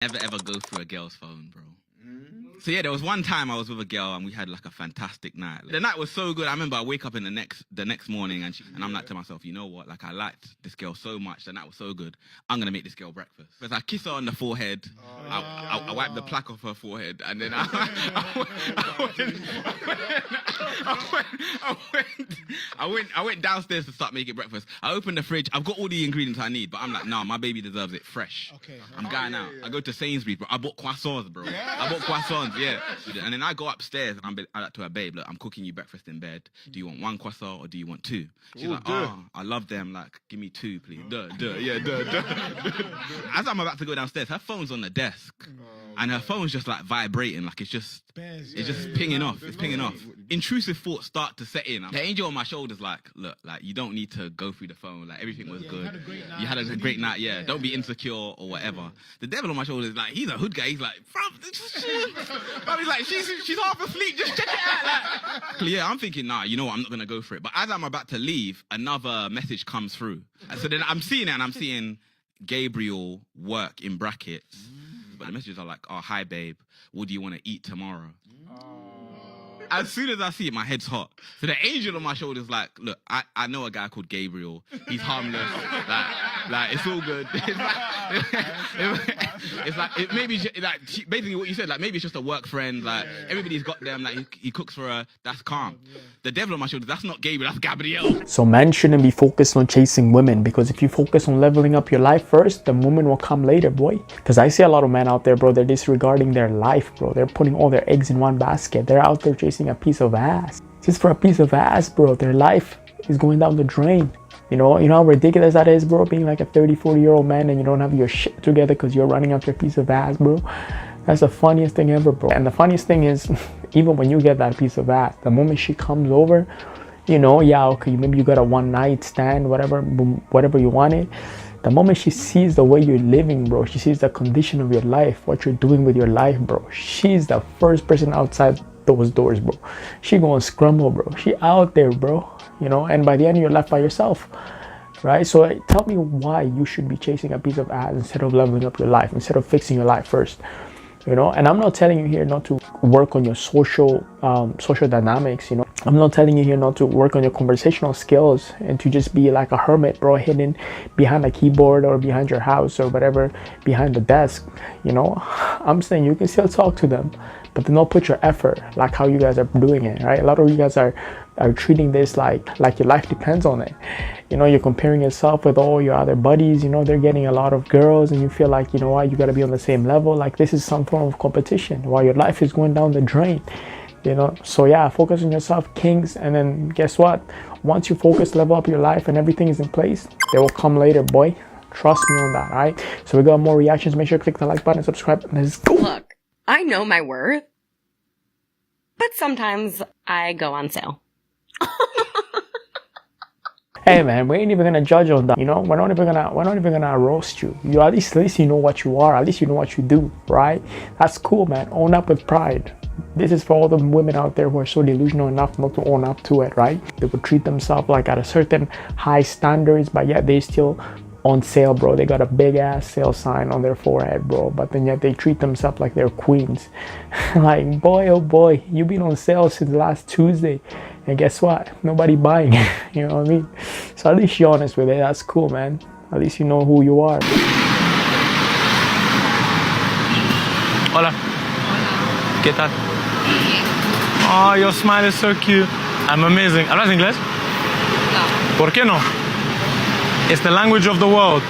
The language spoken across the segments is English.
Ever go through a girl's phone, bro. So yeah, there was one time I was with a girl and we had like a fantastic night. The night was so good. I remember I wake up in the next morning and I'm like to myself, you know what? Like I liked this girl so much. The night was so good. I'm gonna make this girl breakfast. But I kiss her on the forehead. I wipe the plaque off her forehead and then I went downstairs to start making breakfast. I opened the fridge. I've got all the ingredients I need, but I'm like, nah, my baby deserves it fresh. Okay. I'm going out. I go to Sainsbury's, bro. I bought croissants, bro. I bought croissants, yeah. And then I go upstairs and I'm like to her, babe, look, I'm cooking you breakfast in bed. Do you want one croissant or do you want two? She's like, oh, I love them. Like, give me two, please. Duh. As I'm about to go downstairs, her phone's on the desk. And her phone's just like vibrating, like it's just pinging off. It's pinging off. Intrusive thoughts start to set in. The angel on my shoulder's like, look, like you don't need to go through the phone. Like everything was good. You had a great night, yeah. Don't be insecure or whatever. The devil on my shoulder is like, he's a hood guy. He's like, he's like, she's half asleep. Just check it out. Like, yeah, I'm thinking, nah, you know what? I'm not gonna go for it. But as I'm about to leave, another message comes through. So then I'm seeing it, and I'm seeing Gabriel work in brackets. But the messages are like, oh, hi, babe. What do you want to eat tomorrow? As soon as I see it, my head's hot. So the angel on my shoulder is like, look, I know a guy called Gabriel. He's harmless. Like it's all good. It's like it maybe like basically what you said. Like maybe it's just a work friend. Like everybody's got them. Like he cooks for her. That's calm. The devil on my shoulder. That's not Gabriel. That's Gabriel. So men shouldn't be focused on chasing women, because if you focus on leveling up your life first, the woman will come later, boy. Because I see a lot of men out there, bro. They're disregarding their life, bro. They're putting all their eggs in one basket. They're out there chasing a piece of ass. Just for a piece of ass, bro. Their life is going down the drain. You know how ridiculous that is, bro? Being like a 30, 40-year-old man and you don't have your shit together because you're running after a piece of ass, bro. That's the funniest thing ever, bro. And the funniest thing is, even when you get that piece of ass, the moment she comes over, you know, yeah, okay, maybe you got a one-night stand, whatever you wanted. The moment she sees the way you're living, bro, she sees the condition of your life, what you're doing with your life, bro. She's the first person outside those doors, bro. She gonna scramble, bro. She out there, bro. You know, and by the end you're left by yourself, right? So tell me why you should be chasing a piece of ass instead of leveling up your life, instead of fixing your life first. You know, and I'm not telling you here not to work on your social dynamics. You know, I'm not telling you here not to work on your conversational skills and to just be like a hermit, bro, hidden behind a keyboard or behind your house or whatever, behind the desk. You know, I'm saying you can still talk to them, but then don't put your effort like how you guys are doing it, right? A lot of you guys are treating this like your life depends on it. You know, you're comparing yourself with all your other buddies. You know, they're getting a lot of girls and you feel like, you know what, you got to be on the same level. Like this is some form of competition while your life is going down the drain. You know, so yeah, focus on yourself, kings. And then guess what? Once you focus, level up your life and everything is in place, they will come later, boy. Trust me on that, all right? So we got more reactions. Make sure to click the like button and subscribe. Let's go. Look, I know my worth, but sometimes I go on sale. Hey man, we ain't even gonna judge on that. You know, we're not even gonna roast you. You at least you know what you are. At least you know what you do, right? That's cool, man. Own up with pride. This is for all the women out there who are so delusional enough not to own up to it, right? They would treat themselves like at a certain high standards, but yet they still on sale, bro. They got a big ass sale sign on their forehead, bro, but then yet they treat themselves like they're queens. Like, boy, oh boy, you've been on sale since last Tuesday and guess what? Nobody buying. You know what I mean? So at least you're honest with it. That's cool, man. At least you know who you are. Hola. ¿Qué tal? Oh, your smile is so cute. I'm amazing. ¿Hablas inglés? No. ¿Por qué no? It's the language of the world.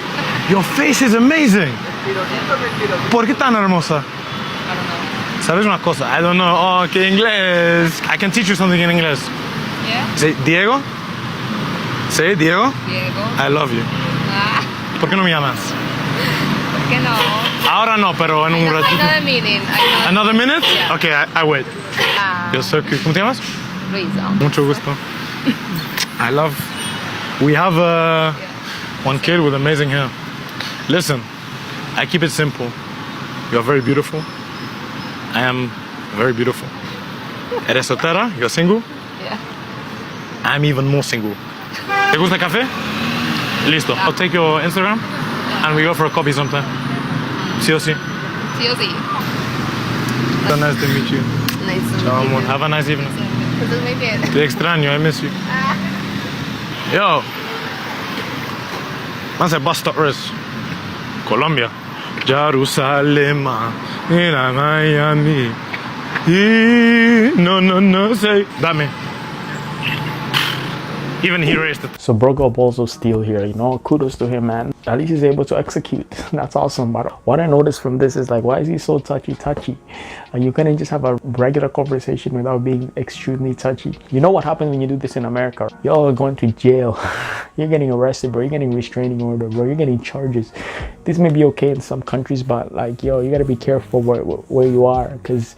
Your face is amazing. ¿Por qué tan hermosa? I don't know. ¿Sabes una cosa? I don't know. Oh, ¿qué inglés? I can teach you something in English. Yeah? Say, Diego? Say, Diego? Diego. I love you. Ah, ¿Por qué no me llamas? ¿por qué no? Ahora no, pero en un ratito. Another meeting. Another minute? Yeah. Okay, I wait. You're so cute. ¿Cómo te llamas? Luisa. Mucho gusto. I love... We have one kid with amazing hair. Listen, I keep it simple. You're very beautiful. I am very beautiful. Eres soltera? You're single? Yeah. I'm even more single. ¿Te gusta café? Listo. I'll take your Instagram and we go for a coffee sometime. Sí o sí. Yosi. So nice to meet you. Nice to meet Ciao, you. amor. Have a nice evening. Entonces, muy bien. Te extraño, I miss you. Yo. Man said bust up wrist. Colombia. Jerusalem. Miami. No, say. Dame. Even he raised it. So bro got balls of steel here, you know, kudos to him, man. At least he's able to execute. That's awesome. But what I noticed from this is like, why is he so touchy? You couldn't just have a regular conversation without being extremely touchy. You know what happens when you do this in America? Y'all are going to jail. You're getting arrested, bro. You're getting restraining order, bro. You're getting charges. This may be okay in some countries, but like, yo, you gotta be careful where you are, because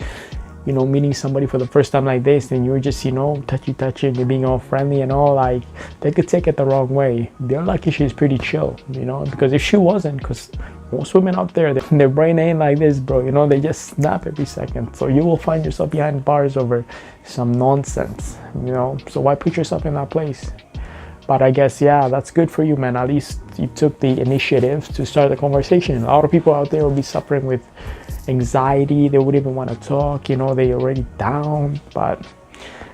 you know, meeting somebody for the first time like this, and you're just, you know, touching, you're being all friendly and all, like, they could take it the wrong way. They're lucky she's pretty chill, you know, because if she wasn't, because most women out there, their brain ain't like this, bro, you know, they just snap every second. So you will find yourself behind bars over some nonsense, you know, so why put yourself in that place? But I guess, yeah, that's good for you, man. At least you took the initiative to start the conversation. A lot of people out there will be suffering with anxiety. They wouldn't even want to talk, you know, they're already down. But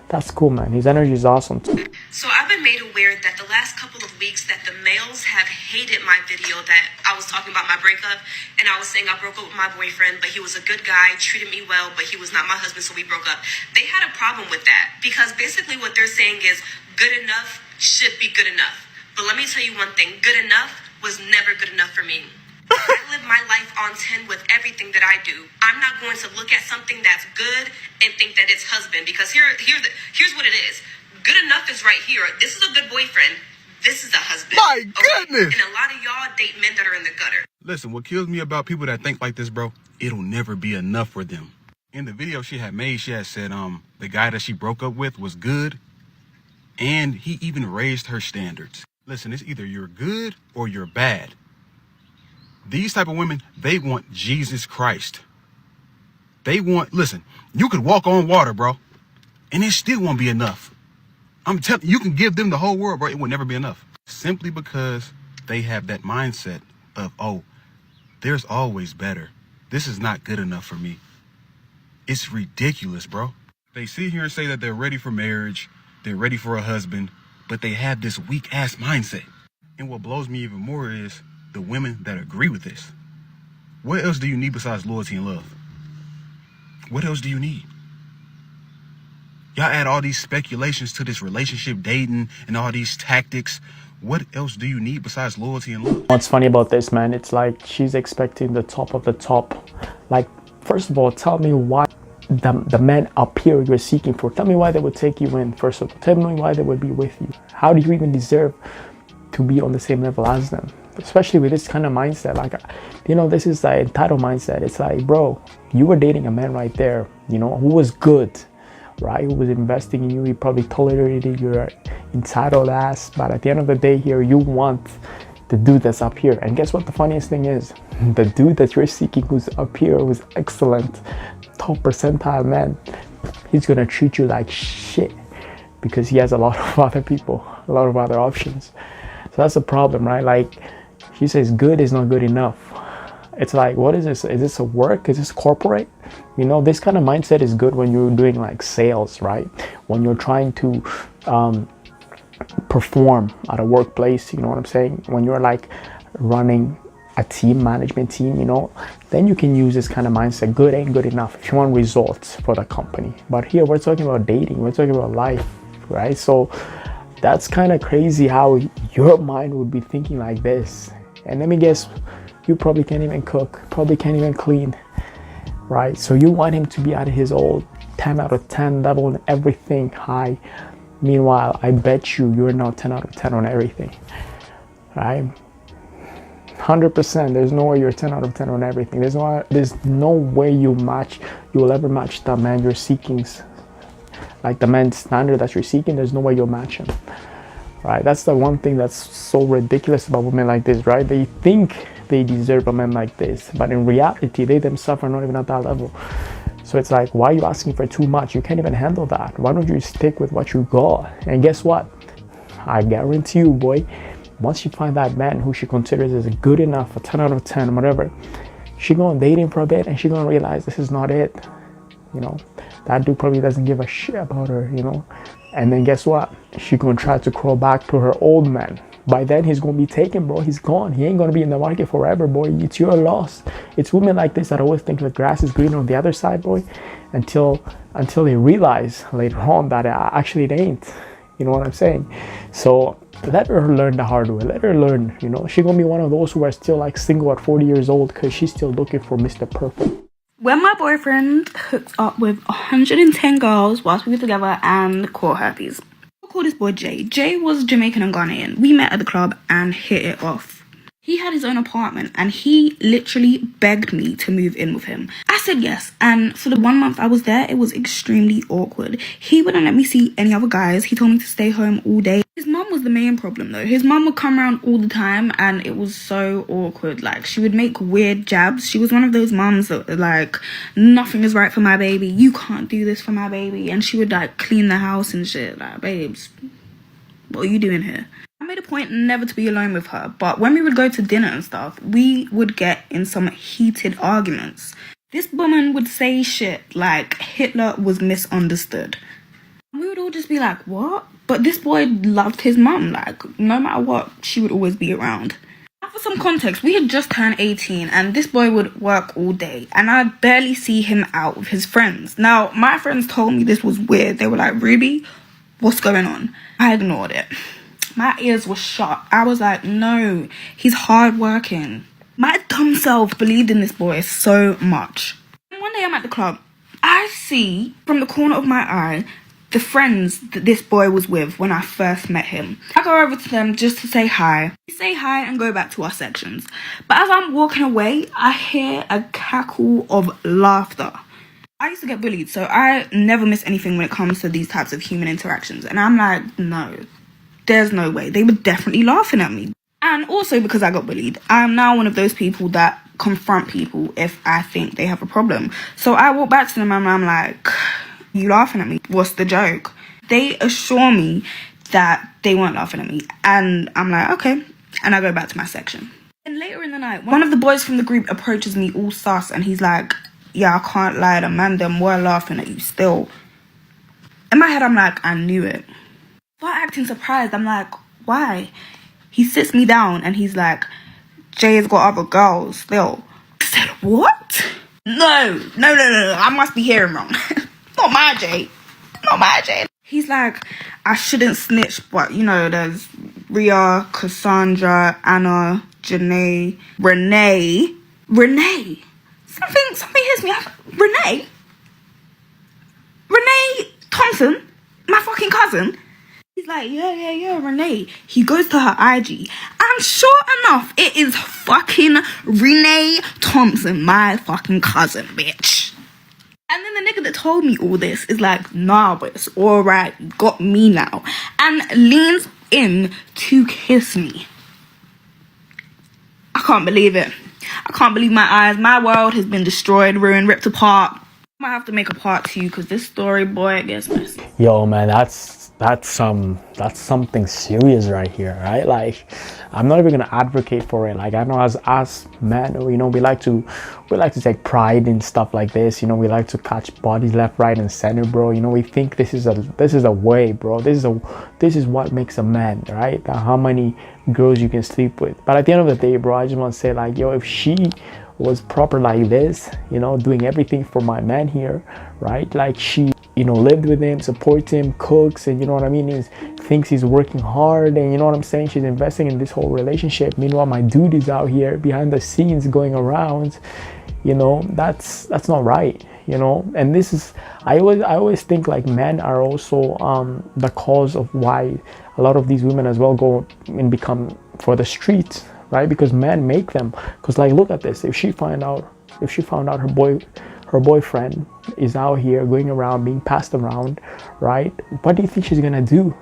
that's cool, man. His energy is awesome. So I've been made aware that the last couple of weeks that the males have hated my video that I was talking about my breakup, and I was saying I broke up with my boyfriend, but he was a good guy, treated me well, but he was not my husband, so we broke up. They had a problem with that because basically what they're saying is good enough should be good enough. But let me tell you one thing, good enough was never good enough for me. I live my life on 10 with everything that I do. I'm not going to look at something that's good and think that it's husband, because here's what it is. Good enough is right here. This is a good boyfriend. This is a husband. My goodness! And a lot of y'all date men that are in the gutter. Listen, what kills me about people that think like this, bro, it'll never be enough for them. In the video she had made, she had said the guy that she broke up with was good, and he even raised her standards. Listen, it's either you're good or you're bad. These type of women, they want Jesus Christ. They want, listen, you could walk on water, bro, and it still won't be enough. I'm telling you, you can give them the whole world, bro, it will never be enough. Simply because they have that mindset of, oh, there's always better. This is not good enough for me. It's ridiculous, bro. They sit here and say that they're ready for marriage, they're ready for a husband, but they have this weak ass mindset. And what blows me even more is the women that agree with this. What else do you need besides loyalty and love? What else do you need? Y'all add all these speculations to this relationship dating and all these tactics. What else do you need besides loyalty and love? What's funny about this, man, it's like she's expecting the top of the top. Like, first of all, tell me why the men up here you're seeking for, tell me why they would take you in. First of all, tell me why they would be with you. How do you even deserve to be on the same level as them? Especially with this kind of mindset, like, you know, this is the entitled mindset. It's like, bro, you were dating a man right there, you know, who was good, right? Who was investing in you. He probably tolerated your entitled ass, but at the end of the day here, you want the dude that's up here. And guess what the funniest thing is? The dude that you're seeking who's up here, who's excellent, top percentile man, he's gonna treat you like shit because he has a lot of other people, a lot of other options. So that's the problem, right? Like, she says good is not good enough. It's like, what is this? Is this a work? Is this corporate? You know, this kind of mindset is good when you're doing like sales, right? When you're trying to perform at a workplace, you know what I'm saying? When you're like running a team, management team, you know, then you can use this kind of mindset. Good ain't good enough if you want results for the company. But here we're talking about dating, we're talking about life, right? So that's kind of crazy how your mind would be thinking like this. And let me guess, you probably can't even cook, probably can't even clean, right? So you want him to be at his old 10 out of 10 level and everything high. Meanwhile, I bet you're not 10 out of 10 on everything, right? 100%, there's no way you're 10 out of 10 on everything. There's no way you will ever match the man you're seeking. Like the man's standard that you're seeking, there's no way you'll match him, right? That's the one thing that's so ridiculous about women like this, right? They think they deserve a man like this, but in reality, they themselves are not even at that level. So it's like, why are you asking for too much? You can't even handle that. Why don't you stick with what you got? And guess what? I guarantee you, boy, once you find that man who she considers as good enough, a 10 out of 10, whatever, She gonna date him for a bit and she gonna realize this is not it. You know, that dude probably doesn't give a shit about her, you know. And then guess what? She gonna try to crawl back to her old man. By then he's gonna be taken, bro. He's gone. He ain't gonna be in the market forever, boy. It's your loss. It's women like this that always think the grass is green on the other side, boy, until they realize later on that actually it ain't. You know what I'm saying? So let her learn the hard way. Let her learn, you know. She's gonna be one of those who are still like single at 40 years old because she's still looking for Mr. Perfect. When my boyfriend hooked up with 110 girls whilst we were together and caught herpes. I'll call this boy Jay. Jay was Jamaican and Ghanaian. We met at the club and hit it off. He had his own apartment and he literally begged me to move in with him. I said yes, and for the 1 month I was there, it was extremely awkward. He wouldn't let me see any other guys. He told me to stay home all day. His mum was the main problem though. His mum would come around all the time and it was so awkward. Like, she would make weird jabs. She was one of those mums that like, nothing is right for my baby. You can't do this for my baby. And she would like clean the house and shit. Like, babes, what are you doing here? I made a point never to be alone with her, but when we would go to dinner and stuff, we would get in some heated arguments. This woman would say shit like Hitler was misunderstood. We would all just be like, what? But this boy loved his mum. Like, no matter what, she would always be around. Now, for some context, we had just turned 18 and this boy would work all day and I'd barely see him out with his friends. Now, my friends told me this was weird. They were like, Ruby, what's going on? I ignored it. My ears were shut. I was like, no, he's hardworking. My dumb self believed in this boy so much. And one day I'm at the club. I see from the corner of my eye the friends that this boy was with when I first met him. I go over to them just to say hi. We say hi and go back to our sections. But as I'm walking away, I hear a cackle of laughter. I used to get bullied, so I never miss anything when it comes to these types of human interactions. And I'm like, no. There's no way. They were definitely laughing at me. And also because I got bullied, I'm now one of those people that confront people if I think they have a problem. So I walk back to them and I'm like, you laughing at me? What's the joke? They assure me that they weren't laughing at me. And I'm like, okay. And I go back to my section. And later in the night, one of the boys from the group approaches me all sus and he's like, yeah, I can't lie, the man them were laughing at you still. In my head, I'm like, I knew it. But acting surprised, I'm like, why? He sits me down and he's like, Jay's got other girls still. I said, what? No, I must be hearing wrong. Not my Jay. He's like, I shouldn't snitch, but you know, there's Rhea, Cassandra, Anna, Janae, Renee. Something hits me. Renee Thompson, my fucking cousin. He's like, yeah, Renee. He goes to her IG. And sure enough, it is fucking Renee Thompson, my fucking cousin, bitch. And then the nigga that told me all this is like, nah, but it's alright. You got me now. And leans in to kiss me. I can't believe it. I can't believe my eyes. My world has been destroyed, ruined, ripped apart. I might have to make a part 2 because this story, boy, it gets messy. Yo, man, that's something serious right here, right? Like, I'm not even gonna advocate for it. Like, I know as men, you know, we like to take pride in stuff like this. You know, we like to catch bodies left, right, and center, bro. You know, we think this is a way, bro. This is what makes a man, right? How many girls you can sleep with. But at the end of the day, bro, I just want to say, like, yo, if she was proper like this, you know, doing everything for my man here, right? Like, she, you know, lived with him, supports him, cooks, and you know what I mean, thinks he's working hard, and you know what I'm saying, she's investing in this whole relationship. Meanwhile, my dude is out here behind the scenes going around, you know, that's not right, you know. And this is, I always think like men are also the cause of why a lot of these women as well go and become for the streets, right? Because men make them. Because like, look at this, if she found out her boyfriend is out here going around being passed around, right? What do you think she's gonna do?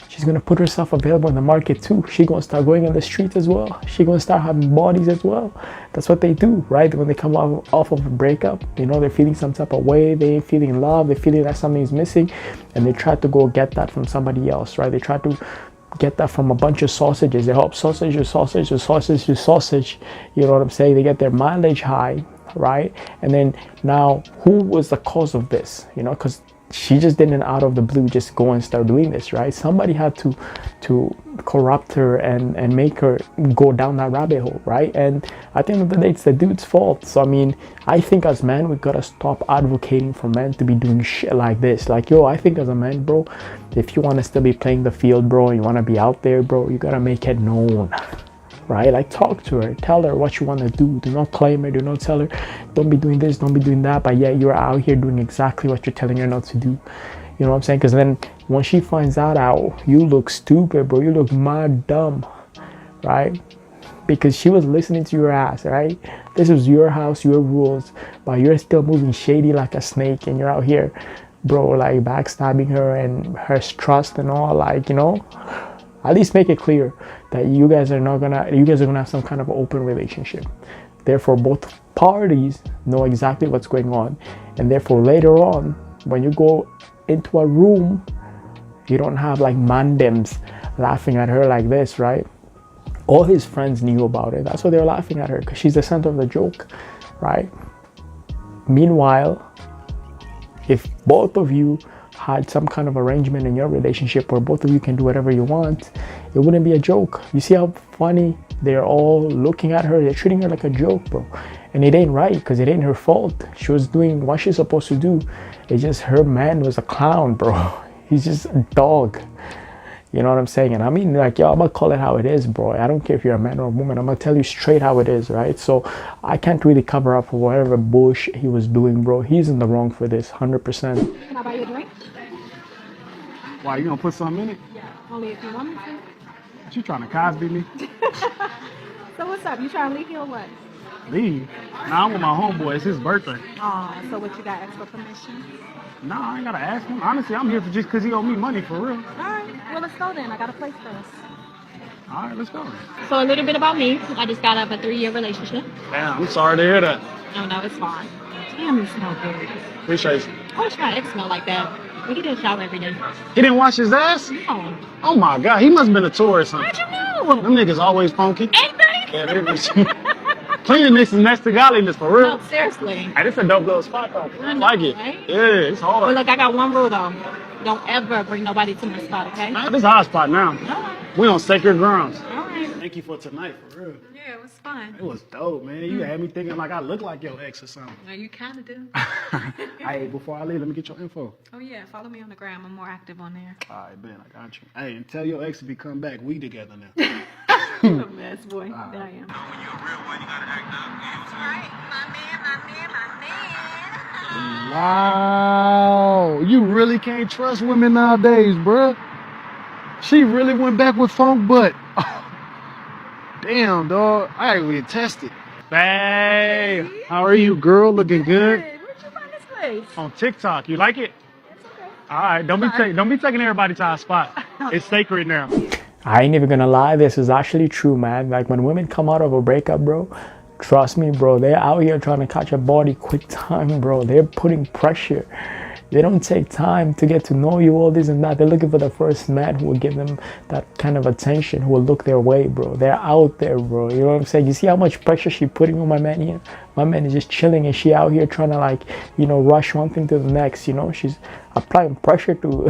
She's gonna put herself available in the market too. She's gonna start going on the streets as well. She's gonna start having bodies as well. That's what they do, right? When they come off of a breakup, you know, they're feeling some type of way, they ain't feeling love, they're feeling that something's missing, and they try to go get that from somebody else, right? They try to get that from a bunch of sausages. They hop sausage to sausage to sausage to sausage. You know what I'm saying? They get their mileage high, right? And then now, who was the cause of this? You know, because she just didn't out of the blue just go and start doing this, right? Somebody had to corrupt her and make her go down that rabbit hole, right? And at the end of the day, it's the dude's fault. So I mean, I think as men, we gotta stop advocating for men to be doing shit like this. Like, yo, I think as a man, bro, if you want to still be playing the field, bro, and you want to be out there, bro, you gotta make it known, right? Like, talk to her, tell her what you want to do. Do not claim her, do not tell her, don't be doing this, don't be doing that, but yet you're out here doing exactly what you're telling her not to do. You know what I'm saying? Because then when she finds that out, you look stupid, bro. You look mad dumb, right? Because she was listening to your ass, right? This was your house, your rules, but you're still moving shady like a snake, and you're out here, bro, like backstabbing her and her trust and all. Like, you know, at least make it clear that you guys are gonna have some kind of open relationship. Therefore, both parties know exactly what's going on, and therefore later on, when you go into a room, you don't have like mandems laughing at her like this, right? All his friends knew about it. That's why they were laughing at her, because she's the center of the joke, right? Meanwhile, if both of you had some kind of arrangement in your relationship where both of you can do whatever you want, it wouldn't be a joke. You see how funny they're all looking at her? They're treating her like a joke, bro. And it ain't right, because it ain't her fault. She was doing what she's supposed to do. It's just her man was a clown, bro. He's just a dog. You know what I'm saying? And I mean, like, yo, I'm gonna call it how it is, bro. I don't care if you're a man or a woman. I'm gonna tell you straight how it is, right? So I can't really cover up for whatever bullshit he was doing, bro. He's in the wrong for this, 100%. Can I buy you a drink? Why, you gonna put something in it? Yeah, only if you want me to. You trying to Cosby me? So what's up? You trying to leave here or what? Leave? Nah, I'm with my homeboy. It's his birthday. Oh, so what, you got extra permission? Nah, I ain't gotta ask him. Honestly, I'm here for just because he owe me money, for real. All right, well, let's go then. I got a place for us. All right, let's go. So a little bit about me. I just got out of a 3-year relationship. Damn, I'm sorry to hear that. No, it's fine. Damn, you smell good. Appreciate you. I wish my ex smelled like that. But he didn't shower every day. He didn't wash his ass? No. Oh my God, he must have been a tourist. How'd you know? Them niggas always funky. Ain't they? Yeah, they be cleanliness is next to godliness, for real. No, seriously. Hey, this a dope little spot though. I I know, like it. right? Yeah, it's hard. Well, look, I got one rule though. Don't ever bring nobody to my spot, okay? Nah, this is our spot now. All right. We on sacred grounds. All right. Thank you for tonight, for real. Yeah, it was fun. It was dope, man. You had me thinking like I look like your ex or something. Well, you kind of do. Hey, before I leave, let me get your info. Oh, yeah, follow me on the gram. I'm more active on there. All right, Ben, I got you. Hey, and tell your ex to be come back. We together now. You're a mess, boy. There I am. When you're a real one, you gotta act up. Right, Mm. Wow. You really can't trust women nowadays, bruh. She really went back with funk, but damn, dog. I ain't really tested. Hey, how are you, girl? Looking good? Where'd you find this place? On TikTok. You like it? It's okay. All right. Don't be taking everybody to our spot. It's sacred now. I ain't even gonna lie, this is actually true, man. Like, when women come out of a breakup, bro, trust me, bro, they're out here trying to catch a body quick time, bro. They're putting pressure. They don't take time to get to know you, all this and that. They're looking for the first man who will give them that kind of attention, who will look their way, bro. They're out there, bro. You know what I'm saying? You see how much pressure she's putting on my man here? My man is just chilling, and she out here trying to, like, you know, rush one thing to the next, you know? She's applying pressure to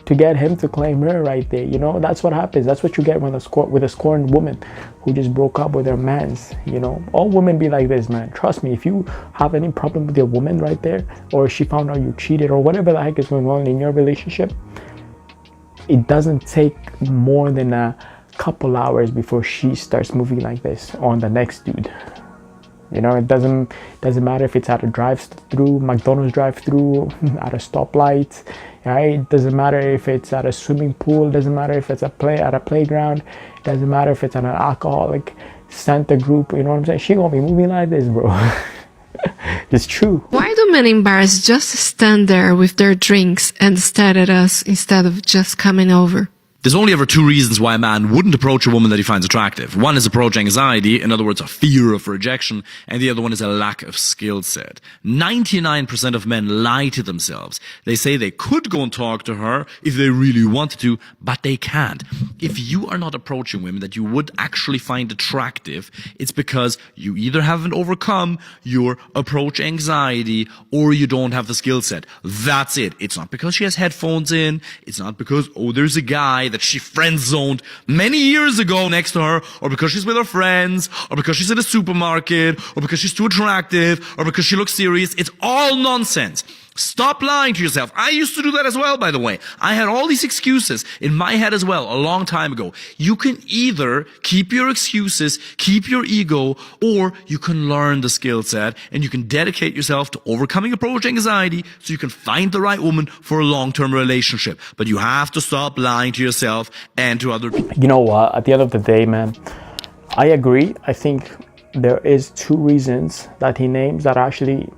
to get him to claim her right there, you know? That's what happens. That's what you get when with a scorned woman who just broke up with their mans, you know? All women be like this, man. Trust me, if you have any problem with your woman right there, or she found out you cheated, or whatever the heck is going on in your relationship, it doesn't take more than a couple hours before she starts moving like this on the next dude. You know, it doesn't matter if it's at a drive-through, McDonald's drive-through, at a stoplight, right? It doesn't matter if it's at a swimming pool. It doesn't matter if it's at a playground. It doesn't matter if it's at an alcoholic Santa group. You know what I'm saying? She gonna be moving like this, bro. It's true. Why do men in bars just stand there with their drinks and stare at us instead of just coming over? There's only ever two reasons why a man wouldn't approach a woman that he finds attractive. One is approach anxiety, in other words, a fear of rejection, and the other one is a lack of skill set. 99% of men lie to themselves. They say they could go and talk to her if they really wanted to, but they can't. If you are not approaching women that you would actually find attractive, it's because you either haven't overcome your approach anxiety or you don't have the skill set. That's it. It's not because she has headphones in. It's not because, oh, there's a guy that she friend-zoned many years ago next to her, or because she's with her friends, or because she's in a supermarket, or because she's too attractive, or because she looks serious. It's all nonsense. Stop lying to yourself. I used to do that as well, by the way. I had all these excuses in my head as well a long time ago. You can either keep your excuses, keep your ego, or you can learn the skill set and you can dedicate yourself to overcoming approach anxiety so you can find the right woman for a long-term relationship. But you have to stop lying to yourself and to other people. You know what? At the end of the day, man, I agree. I think there is two reasons that he names that actually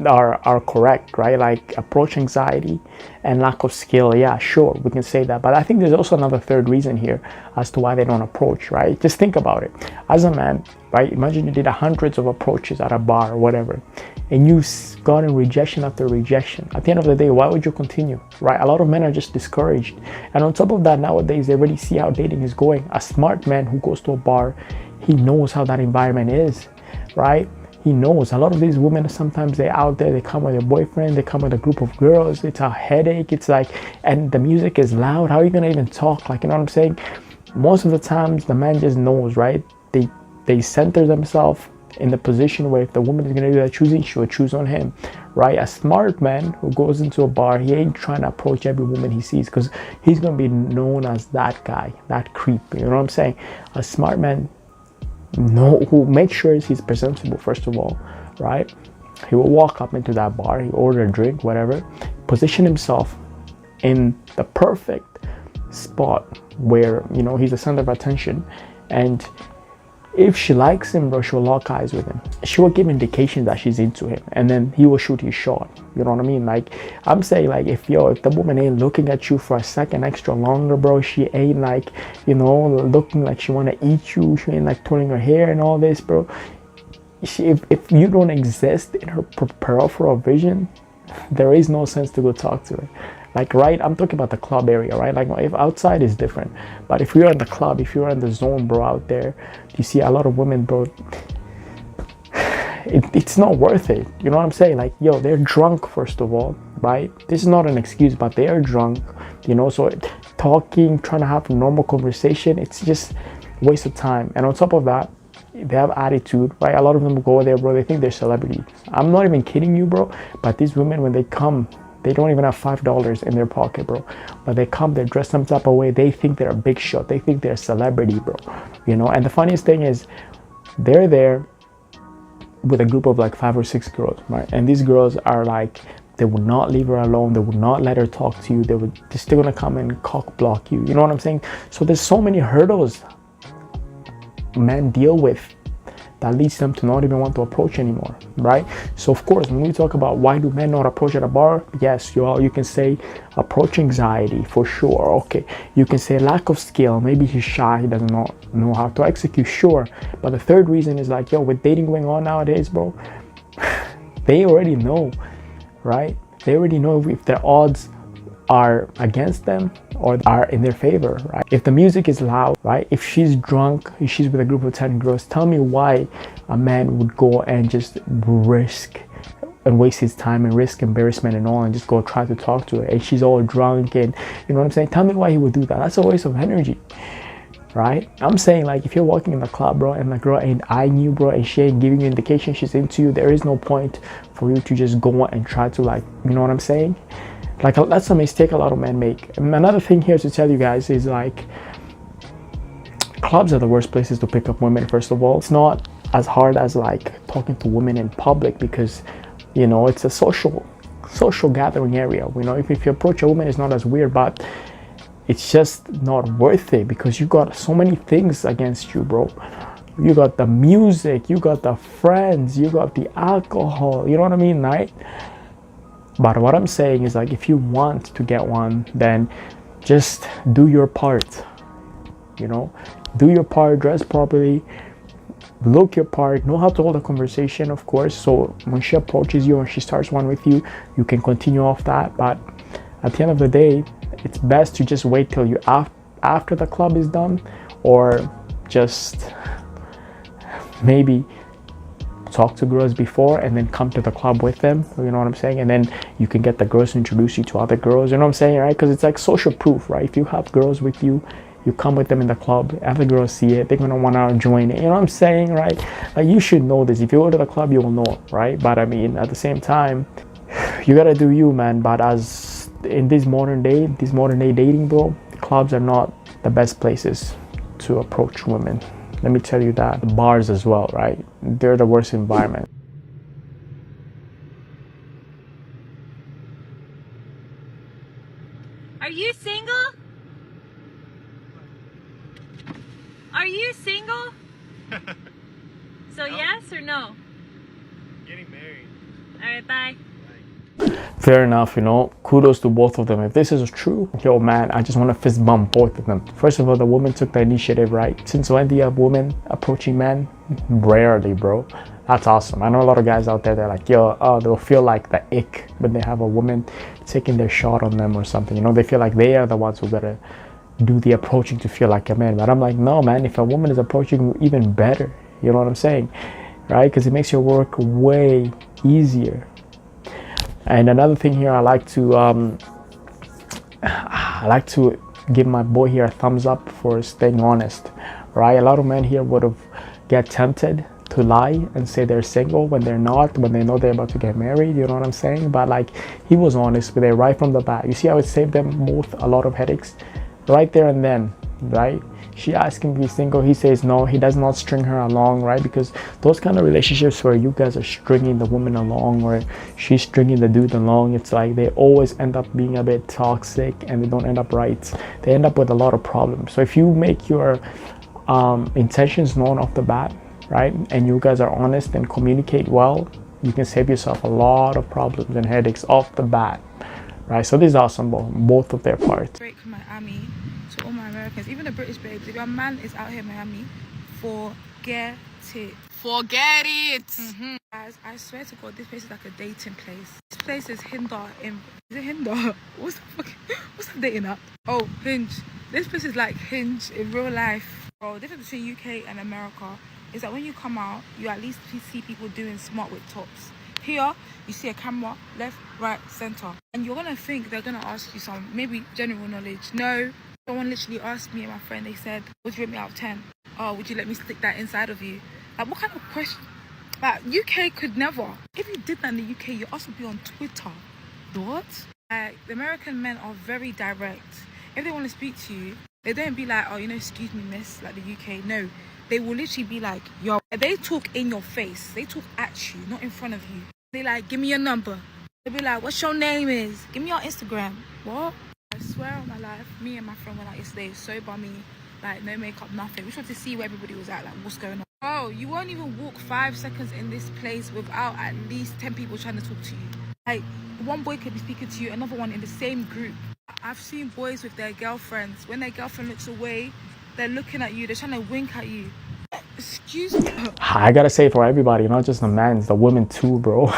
are correct, right? Like approach anxiety and lack of skill. Yeah, sure, we can say that. But I think there's also another third reason here as to why they don't approach, right? Just think about it. As a man, right? Imagine you did hundreds of approaches at a bar or whatever, and you've gotten rejection after rejection. At the end of the day, why would you continue, right? A lot of men are just discouraged. And on top of that, nowadays, they already see how dating is going. A smart man who goes to a bar, he knows how that environment is, right? He knows. A lot of these women, sometimes they're out there, they come with a boyfriend, they come with a group of girls, it's a headache, it's like, and the music is loud, how are you gonna even talk? Like, you know what I'm saying? Most of the times, the man just knows, right? They center themselves in the position where if the woman is gonna do that choosing, she will choose on him, right? A smart man who goes into a bar, he ain't trying to approach every woman he sees because he's gonna be known as that guy, that creep, you know what I'm saying? A smart man who makes sure he's presentable, first of all, right? He will walk up into that bar, he order a drink, whatever, position himself in the perfect spot where, you know, he's the center of attention. And if she likes him, bro, she'll lock eyes with him. She will give indication that she's into him, and then he will shoot his shot. You know what I mean? Like, I'm saying, like, if the woman ain't looking at you for a second extra longer, bro, she ain't like, you know, looking like she want to eat you, she ain't like twirling her hair and all this, bro. If you don't exist in her peripheral vision, there is no sense to go talk to her. Like, right, I'm talking about the club area, right? Like, if outside is different, but if you're in the club, if you're in the zone, bro, out there, you see a lot of women, bro, it's not worth it. You know what I'm saying? Like, yo, they're drunk, first of all, right? This is not an excuse, but they are drunk, you know? So talking, trying to have a normal conversation, it's just a waste of time. And on top of that, they have attitude, right? A lot of them go there, bro, they think they're celebrities. I'm not even kidding you, bro, but these women, when they come, they don't even have $5 in their pocket, bro. But they come, they're dressed some type of way. They think they're a big shot. They think they're a celebrity, bro. You know, and the funniest thing is they're there with a group of like 5 or 6 girls, right? And these girls are like, they would not leave her alone. They would not let her talk to you. They're still gonna come and cock block you. You know what I'm saying? So there's so many hurdles men deal with that leads them to not even want to approach anymore, right? So of course, when we talk about why do men not approach at a bar, yes, you can say approach anxiety for sure. Okay, you can say lack of skill. Maybe he's shy, he does not know how to execute, sure. But the third reason is like, yo, with dating going on nowadays, bro, they already know, right? They already know if their odds are against them or are in their favor, right? If the music is loud, right? If she's drunk, if she's with a group of 10 girls, tell me why a man would go and just risk and waste his time and risk embarrassment and all and just go try to talk to her and she's all drunk and, you know what I'm saying? Tell me why he would do that. That's a waste of energy, right? I'm saying, like, if you're walking in the club, bro, and the girl ain't eyeing you, bro, and she ain't giving you indication she's into you, there is no point for you to just go and try to, like, you know what I'm saying? Like, that's a mistake a lot of men make. And another thing here to tell you guys is, like, clubs are the worst places to pick up women, first of all. It's not as hard as, like, talking to women in public because, you know, it's a social gathering area. You know, if you approach a woman, it's not as weird, but it's just not worth it because you got so many things against you, bro. You got the music, you got the friends, you got the alcohol, you know what I mean, right? But what I'm saying is, like, if you want to get one, then just do your part, you know, do your part, dress properly, look your part, know how to hold a conversation, of course, so when she approaches you and she starts one with you, you can continue off that. But at the end of the day, it's best to just wait till you after the club is done, or just maybe talk to girls before and then come to the club with them, you know what I'm saying, and then you can get the girls to introduce you to other girls, you know what I'm saying, right? Because it's like social proof, right? If you have girls with you, you come with them in the club, other girls see it, they're gonna want to join it, you know what I'm saying, right? Like, you should know this. If you go to the club, you will know, right? But I mean, at the same time, you gotta do you, man. But as in this modern day dating, bro, clubs are not the best places to approach women. Let me tell you that. The bars as well, right? They're the worst environment. Are you single? Are you single? So yes or no? Getting married. All right, bye. Fair enough, you know, kudos to both of them. If this is true, yo man, I just want to fist bump both of them. First of all, the woman took the initiative, right? Since when do you have women approaching men? Rarely, bro. That's awesome. I know a lot of guys out there, they're like, yo, they'll feel like the ick when they have a woman taking their shot on them or something, you know, they feel like they are the ones who gotta do the approaching to feel like a man. But I'm like, no man, if a woman is approaching you, even better, you know what I'm saying, right? Because it makes your work way easier. And another thing here, I like to give my boy here a thumbs up for staying honest, right? A lot of men here would have get tempted to lie and say they're single when they're not, when they know they're about to get married, you know what I'm saying? But like, he was honest with it right from the bat. You see how it saved them both a lot of headaches right there and then, right? She asked him if he's single, he says no, he does not string her along, right? Because those kind of relationships where you guys are stringing the woman along or she's stringing the dude along, it's like they always end up being a bit toxic and they don't end up right. They end up with a lot of problems. So if you make your intentions known off the bat, right, and you guys are honest and communicate well, you can save yourself a lot of problems and headaches off the bat, right? So this is awesome, both of their parts. Break Miami to all my Americans, even the British babes. If your man is out here in Miami, forget it. Forget it. Guys, I swear to God, this place is like a dating place. This place is Hinder. Is it Hinder? What's the dating app? Oh, Hinge. This place is like Hinge in real life. Bro, the difference between UK and America is that when you come out, you at least see people doing smart with tops. Here, you see a camera, left, right, center. And you're gonna think they're gonna ask you some, maybe general knowledge. No, someone literally asked me and my friend, they said, would you rate me out of 10? Oh, would you let me stick that inside of you? Like, what kind of question? Like, UK could never. If you did that in the UK, your ass would be on Twitter. What? Like, the American men are very direct. If they want to speak to you, they don't be like, oh, you know, excuse me, miss, like the UK. No, they will literally be like, yo, they talk in your face. They talk at you, not in front of you. They like, give me your number. They be like, what's your name is? Give me your Instagram. What? I swear on my life, me and my friend went out yesterday, so bummy, like no makeup, nothing. We just wanted to see where everybody was at, like what's going on. Oh, you won't even walk 5 seconds in this place without at least 10 people trying to talk to you. Like, one boy could be speaking to you, another one in the same group. I've seen boys with their girlfriends. When their girlfriend looks away, they're looking at you, they're trying to wink at you. Excuse me. I gotta say, for everybody, not just the men, the women too, bro.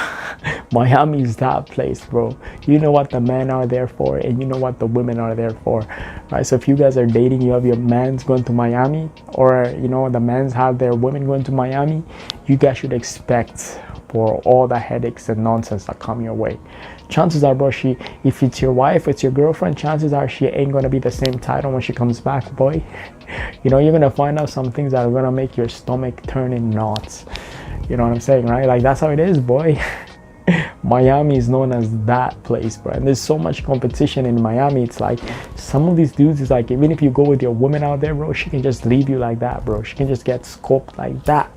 Miami is that place, bro. You know what the men are there for, and you know what the women are there for, right? So if you guys are dating, you have your men's going to Miami, or you know the men's have their women going to Miami, you guys should expect for all the headaches and nonsense that come your way. Chances are, bro, if it's your wife, it's your girlfriend, chances are she ain't gonna be the same title when she comes back, boy. You know, you're gonna find out some things that are gonna make your stomach turn in knots. You know what I'm saying, right? Like, that's how it is, boy. Miami is known as that place, bro. And there's so much competition in Miami. It's like some of these dudes is like, even if you go with your woman out there, bro, she can just leave you like that, bro. She can just get scoped like that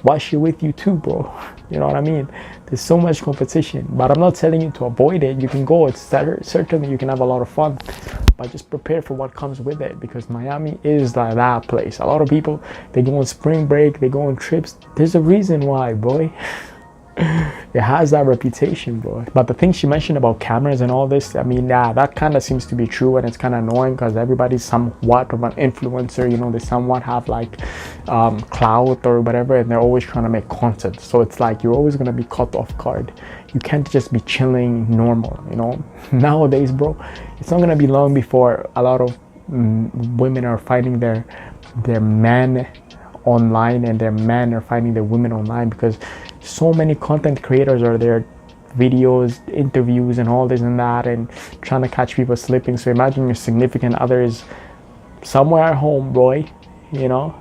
while she with you too, bro. You know what I mean? There's so much competition, but I'm not telling you to avoid it. You can go. It's certainly you can have a lot of fun, but just prepare for what comes with it, because Miami is like that place. A lot of people, they go on spring break, they go on trips. There's a reason why, boy. It has that reputation, bro. But the thing she mentioned about cameras and all this, I mean, yeah, that kind of seems to be true, and it's kind of annoying because everybody's somewhat of an influencer, you know, they somewhat have like clout or whatever, and they're always trying to make content. So it's like you're always going to be caught off guard. You can't just be chilling normal, you know. Nowadays, bro, it's not going to be long before a lot of women are finding their men online, and their men are finding their women online, because so many content creators are there, videos, interviews, and all this and that, and trying to catch people slipping. So imagine your significant other is somewhere at home, boy, you know,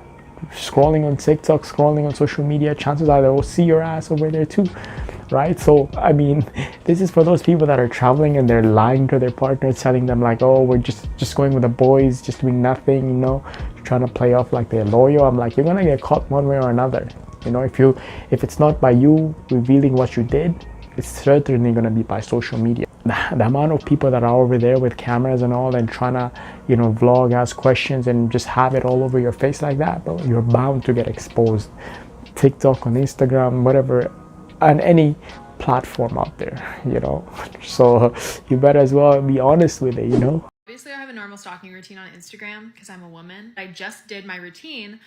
scrolling on TikTok, scrolling on social media. Chances are they will see your ass over there too, right? So I mean, this is for those people that are traveling and they're lying to their partner, telling them like, oh, we're just going with the boys, just doing nothing, you know, trying to play off like they're loyal. I'm like, you're gonna get caught one way or another. You know, if it's not by you revealing what you did, it's certainly going to be by social media. The amount of people that are over there with cameras and all, and trying to, you know, vlog, ask questions, and just have it all over your face like that, bro, you're bound to get exposed. TikTok, on Instagram, whatever, on any platform out there, you know. So you better as well be honest with it, you know. Obviously, I have a normal stalking routine on Instagram because I'm a woman. I just did my routine.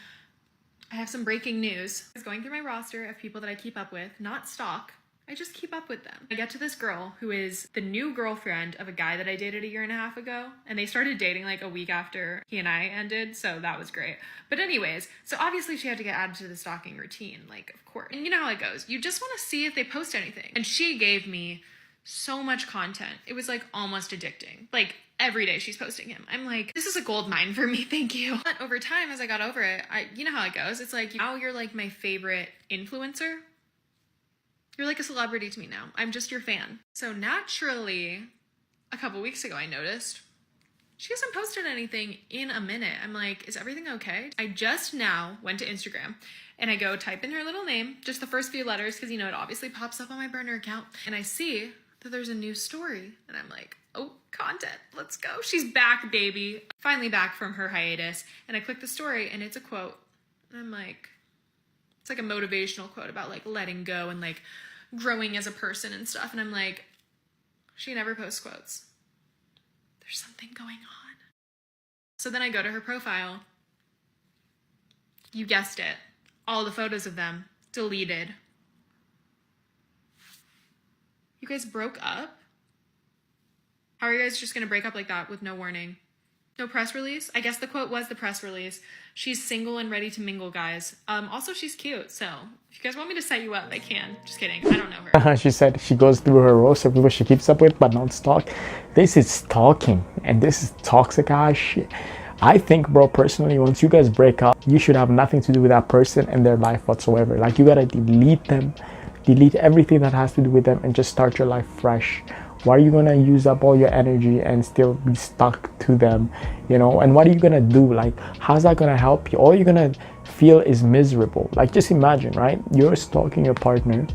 I have some breaking news. I was going through my roster of people that I keep up with, not stalk. I just keep up with them. I get to this girl who is the new girlfriend of a guy that I dated a year and a half ago, and they started dating like a week after he and I ended, so that was great. But anyways, so obviously she had to get added to the stalking routine, like, of course. And you know how it goes. You just want to see if they post anything. And she gave me so much content. It was like almost addicting. Like every day she's posting him. I'm like, this is a gold mine for me, thank you. But over time, as I got over it, you know how it goes. It's like, now you're like my favorite influencer. You're like a celebrity to me now. I'm just your fan. So naturally, a couple weeks ago, I noticed she hasn't posted anything in a minute. I'm like, is everything okay? I just now went to Instagram and I go type in her little name, just the first few letters, because you know, it obviously pops up on my burner account. And I see that there's a new story. And I'm like, oh, content, let's go. She's back, baby. Finally back from her hiatus. And I click the story and it's a quote. And I'm like, it's like a motivational quote about like letting go and like growing as a person and stuff. And I'm like, she never posts quotes. There's something going on. So then I go to her profile. You guessed it. All the photos of them deleted. You guys broke up? How are you guys just gonna break up like that with no warning? No press release? I guess the quote was the press release. She's single and ready to mingle, guys. Also, she's cute, so if you guys want me to set you up, I can. Just kidding, I don't know her. She said she goes through her roster of people she keeps up with, but not stalk. This is stalking, and this is toxic ass shit. I think, bro, personally, once you guys break up, you should have nothing to do with that person and their life whatsoever. Like, you gotta delete them, delete everything that has to do with them, and just start your life fresh. Why are you gonna use up all your energy and still be stuck to them, you know? And what are you gonna do? Like, how's that gonna help you? All you're gonna feel is miserable. Like, just imagine, right? You're stalking your partner,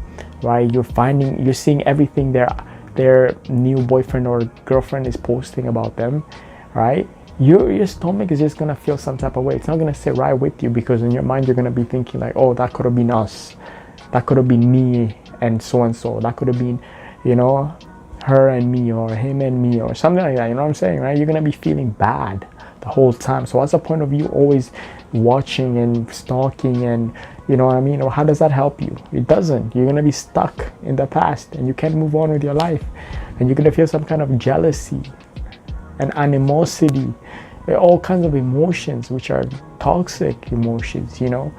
right? You're seeing everything their new boyfriend or girlfriend is posting about them, right? Your stomach is just gonna feel some type of way. It's not gonna sit right with you, because in your mind you're gonna be thinking like, oh, that could have been us, that could have been me and so, that could have been, you know, her and me, or him and me, or something like that. You know what I'm saying, right? You're gonna be feeling bad the whole time. So what's the point of you always watching and stalking, and you know what I mean? Or how does that help you? It doesn't. You're gonna be stuck in the past and you can't move on with your life, and you're gonna feel some kind of jealousy and animosity, all kinds of emotions which are toxic emotions, you know,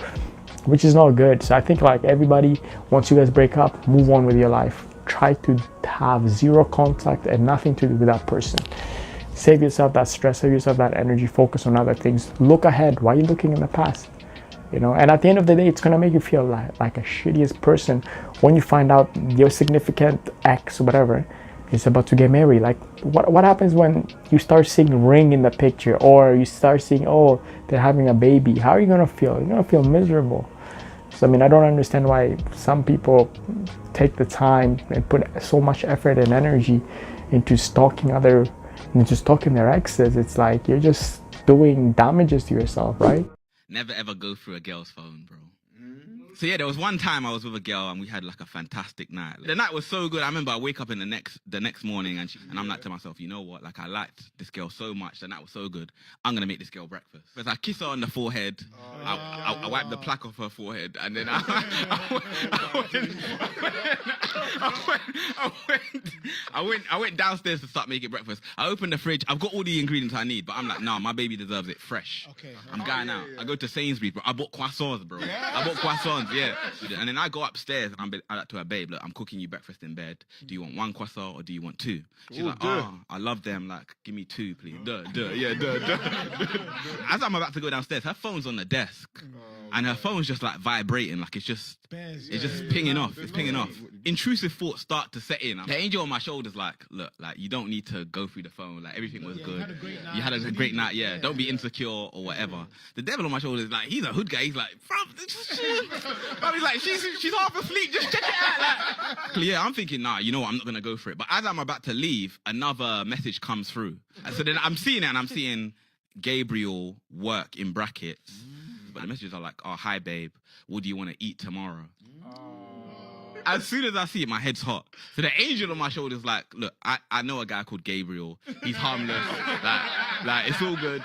which is not good. So I think, like, everybody, once you guys break up, move on with your life. Try to have zero contact and nothing to do with that person. Save yourself that stress, save yourself that energy, focus on other things. Look ahead. Why are you looking in the past? You know, and at the end of the day, it's gonna make you feel like a shittiest person when you find out your significant ex or whatever is about to get married. Like, what happens when you start seeing ring in the picture, or you start seeing, oh, they're having a baby? How are you gonna feel? You're gonna feel miserable. So I mean, I don't understand why some people take the time and put so much effort and energy into stalking their exes. It's like you're just doing damages to yourself, right? Never ever go through a girl's phone, bro. So yeah, there was one time I was with a girl and we had like a fantastic night. The night was so good. I remember I wake up in the next morning and I'm like to myself, you know what? Like I liked this girl so much. The night was so good. I'm gonna make this girl breakfast. But I kiss her on the forehead. I wipe the plaque off her forehead and then I went downstairs to start making breakfast. I opened the fridge. I've got all the ingredients I need, but I'm like, nah, my baby deserves it fresh. Okay. I'm going out. I go to Sainsbury's, bro. I bought croissants, bro. I bought croissants, yeah. And then I go upstairs and I like to her, babe, look, I'm cooking you breakfast in bed. Do you want one croissant or do you want two? She's like, oh, I love them. Like, give me two, please. Duh. As I'm about to go downstairs, her phone's on the desk. And her phone's just like vibrating, like it's just pinging off. It's pinging off. Intrusive thoughts start to set in. The angel on my shoulder's like, look, like you don't need to go through the phone. Like everything was good. You had a great night, yeah. Don't be insecure or whatever. The devil on my shoulder is like, he's a hood guy. He's like, he's like, she's half asleep. Just check it out. Like, yeah, I'm thinking, nah, you know what? I'm not gonna go for it. But as I'm about to leave, another message comes through. And so then I'm seeing it, and I'm seeing Gabriel work in brackets. But the messages are like, oh, hi, babe. What do you want to eat tomorrow? As soon as I see it, my head's hot. So the angel on my shoulder is like, look, I know a guy called Gabriel. He's harmless. Like it's all good.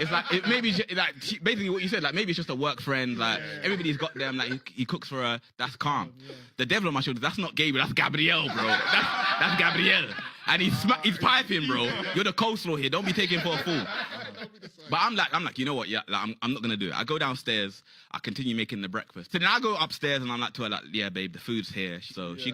It's like it maybe like basically what you said. Like maybe it's just a work friend. Like everybody's got them. Like he cooks for her. That's calm. The devil on my shoulder. That's not Gabriel. That's Gabrielle, bro. That's Gabrielle. And he's piping, bro. You're the coleslaw here. Don't be taken for a fool. But I'm like, you know what? Yeah, like, I'm not gonna do it. I go downstairs. I continue making the breakfast. So then I go upstairs and I'm like to her, like, yeah, babe, the food's here. So she's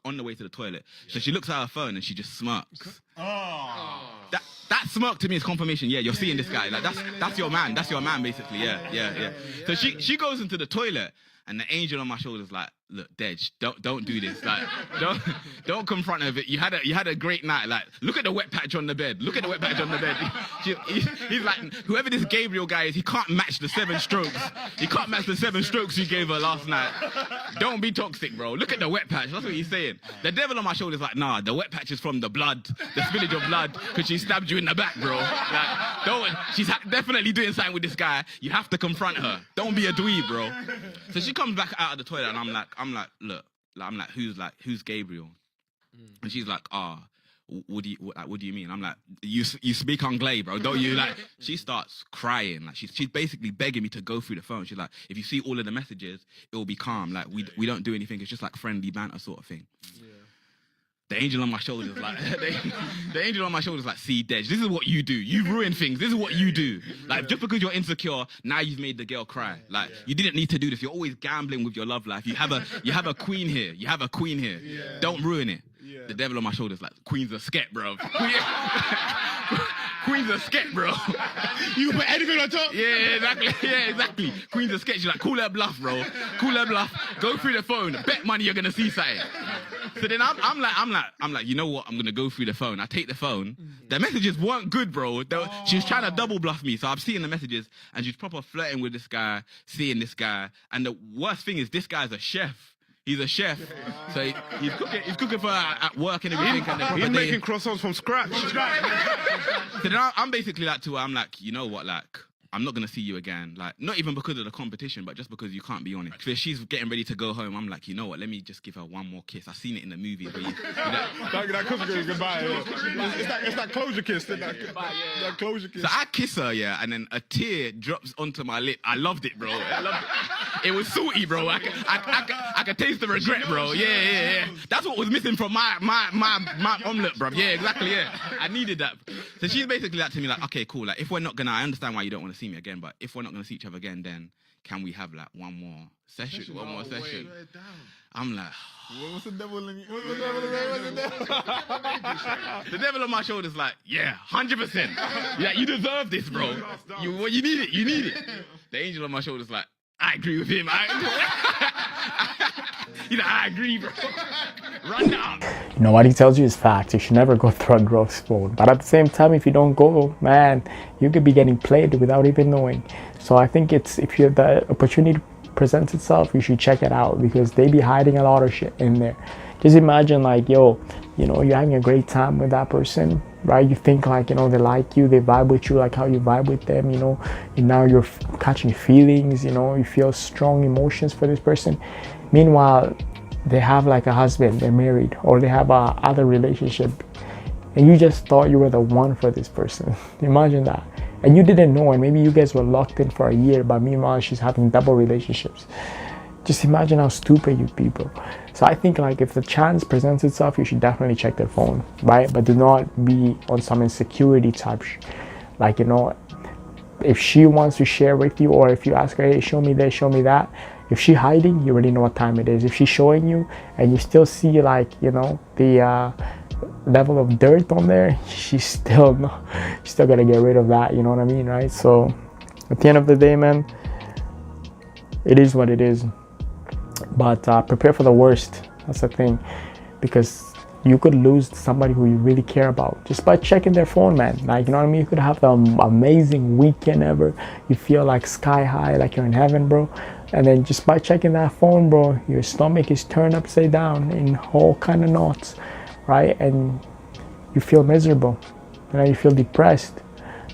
on the way to the toilet. So she looks at her phone and she just smirks. That smirk to me is confirmation. Yeah, you're seeing this guy. Like that's your man. That's your man, basically. Yeah. So she goes into the toilet. And the angel on my shoulder is like, look, Dej, don't do this. Like, don't confront her. You had a great night. Like, look at the wet patch on the bed. Look at the wet patch on the bed. He's like, whoever this Gabriel guy is, he can't match the 7 strokes. He can't match the 7 strokes you gave her last night. Don't be toxic, bro. Look at the wet patch. That's what he's saying. The devil on my shoulder is like, nah, the wet patch is from the blood, the spillage of blood, because she stabbed you in the back, bro. Like, don't. She's definitely doing something with this guy. You have to confront her. Don't be a dweeb, bro. So she comes back out of the toilet and I'm like, look, who's Gabriel? And she's like, what do you mean? I'm like, you speak Anglais, bro, don't you? Like, she starts crying. Like, she's basically begging me to go through the phone. She's like, if you see all of the messages, it will be calm. Like, we don't do anything. It's just like friendly banter sort of thing. Yeah. The angel on my shoulder is like, the angel on my shoulder is like, see, Dej, this is what you do. You ruin things. This is what you do. Like, just because you're insecure, now you've made the girl cry. Like, you didn't need to do this. You're always gambling with your love life. You have a queen here. You have a queen here. Yeah. Don't ruin it. Yeah. The devil on my shoulder is like, queen's a sket, bro. Queen's a sket, bro. You put anything on top? Yeah, exactly. Queen's a sket. She's like, call her bluff, bro. Call her bluff. Go through the phone. Bet money you're gonna see something. So then I'm like, you know what? I'm gonna go through the phone. I take the phone. The messages weren't good, bro. She was trying to double bluff me. So I'm seeing the messages, and she's proper flirting with this guy, seeing this guy. And the worst thing is, this guy's a chef. He's a chef, so he's cooking for her at work and everything. He's making croissants from scratch. So then I'm basically like to her, I'm like, you know what, like, I'm not going to see you again. Like, not even because of the competition, but just because you can't be on it. So she's getting ready to go home. I'm like, you know what? Let me just give her one more kiss. I've seen it in the movies. Where that closure goodbye. It's that closure kiss. That closure kiss. So I kiss her, yeah, and then a tear drops onto my lip. I loved it, bro. I loved it. It was salty, bro. I could taste the regret, bro. Yeah. That's what was missing from my omelette, bro. Yeah, exactly, yeah. I needed that. So she's basically like to me like, okay, cool. Like, if we're not gonna, I understand why you don't want to see me again, but if we're not gonna see each other again, then can we have like one more session? I'm like, what's the devil in you? The devil on my shoulder's like, yeah, 100%. Yeah, you deserve this, bro. You need it. You need it. The angel on my shoulder's like, I agree with him. He's like, I agree, bro. Run down. You know what he tells you is facts. You should never go through a growth spurt. But at the same time, if you don't go, man, you could be getting played without even knowing. So I think it's, if you have the opportunity presents itself, you should check it out, because they be hiding a lot of shit in there. Just imagine like, yo, you know, you're having a great time with that person, right? You think like, you know, they like you, they vibe with you like how you vibe with them, you know, and now you're catching feelings, you know, you feel strong emotions for this person. Meanwhile, they have like a husband, they're married, or they have a other relationship, and you just thought you were the one for this person. Imagine that. And you didn't know, and maybe you guys were locked in for a year, but meanwhile she's having double relationships. Just imagine how stupid you'd be, bro. So I think like if the chance presents itself, you should definitely check their phone, right? But do not be on some insecurity type like, you know, if she wants to share with you, or if you ask her, hey, show me this, show me that, if she's hiding, you already know what time it is. If she's showing you and you still see like, you know, the level of dirt on there, she's still gonna get rid of that, you know what I mean, right? So at the end of the day, man, it is what it is. But prepare for the worst. That's the thing, because you could lose somebody who you really care about just by checking their phone, man. Like, you know what I mean? You could have the amazing weekend ever. You feel like sky high, like you're in heaven, bro. And then just by checking that phone, bro, your stomach is turned upside down in all kind of knots, right? And you feel miserable. You know, you feel depressed.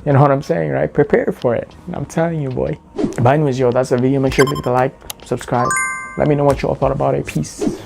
You know what I'm saying, right? Prepare for it. I'm telling you, boy. But anyways, yo, that's the video. Make sure to click the like, subscribe. Let me know what you all thought about it. Peace.